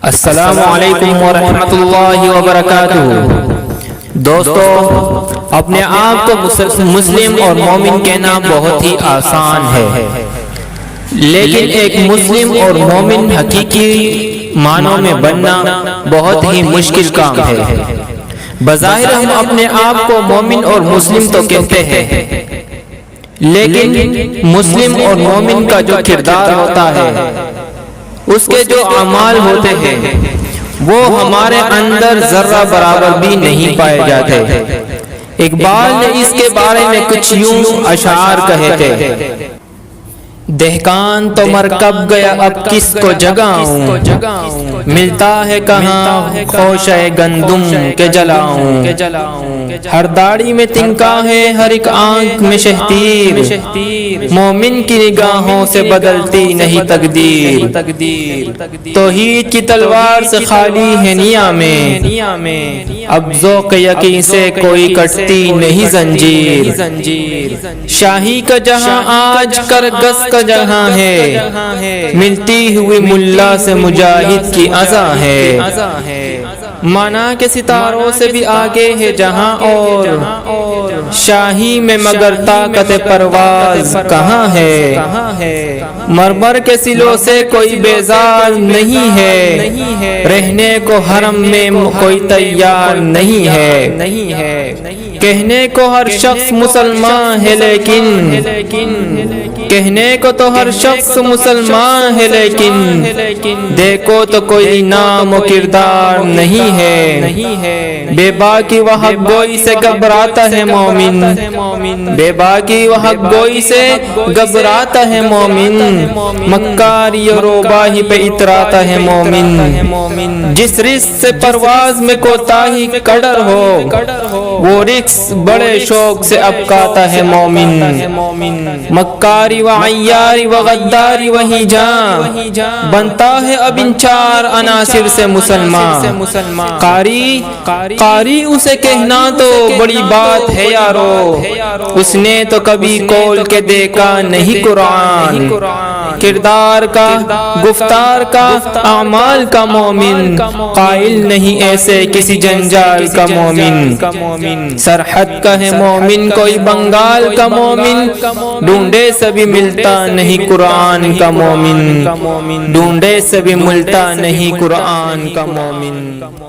السلام علیکم ورحمۃ اللہ وبرکاتہ۔ دوستو، اپنے آپ کو مسلم اور مومن کہنا بہت ہی آسان ہے، لیکن ایک مسلم اور مومن حقیقی معنوں میں بننا بہت ہی مشکل کام ہے۔ بظاہر ہم اپنے آپ کو مومن اور مسلم تو کہتے ہیں، لیکن مسلم اور مومن کا جو کردار ہوتا ہے، اس کے جو اعمال ہوتے ہیں، وہ ہمارے اندر ذرہ برابر بھی نہیں پائے جاتے۔ اقبال نے اس کے بارے میں کچھ یوں اشعار کہے تھے: دہقان تو مرکب گیا اب کس کو جگاؤں، ملتا ہے کہاں خوشہ گندم کے جلاؤں۔ ہر داڑھی میں تنکا ہے، ہر ایک آنکھ میں شہتیر، مومن کی نگاہوں سے بدلتی نہیں تقدیر۔ توحید کی تلوار سے خالی ہے نیامیں، اب ذوق یقین سے کوئی کٹتی نہیں زنجیر۔ شاہی کا جہاں آج کرگس کا جہاں ہے، ملتی ہوئی ملا سے مجاہد کی عزا ہے۔ مانا کے ستاروں سے بھی آگے ہے جہاں، اور شاہی میں مگر طاقت پرواز کہاں ہے۔ مرمر کے سلوں سے کوئی بیزار نہیں ہے، رہنے کو حرم میں کوئی تیار نہیں ہے۔ کہنے کو ہر شخص مسلمان ہے، لیکن کہنے کو تو ہر شخص مسلمان ہے، لیکن دیکھو تو کوئی نام و کردار نہیں ہے۔ بے باکی و حق گوئی سے گھبراتا ہے مومن، بے باکی و حق گوئی سے گھبراتا ہے مومن، مکاری و روباہی پہ اتراتا ہے مومن۔ جس رزق سے پرواز میں کوتاہی کڈر ہو، وہ رزق بڑے شوق سے ابکاتا ہے مومن۔ مکاری و عیاری و غداری وہی جان، بنتا ہے اب ان چار عناصر سے مسلمان۔ قاری اسے کہنا تو بڑی بات ہے یارو، اس نے تو کبھی کھول کے دیکھا نہیں قرآن۔ کردار کا، گفتار کا، اعمال کا مومن، قائل نہیں ایسے کسی جنجال کا مومن۔ سرحد کا ہے مومن کوئی بنگال کا مومن، ڈھونڈے سے بھی ملتا نہیں قرآن کا مومن، ڈھونڈے سے بھی ملتا نہیں قرآن کا مومن۔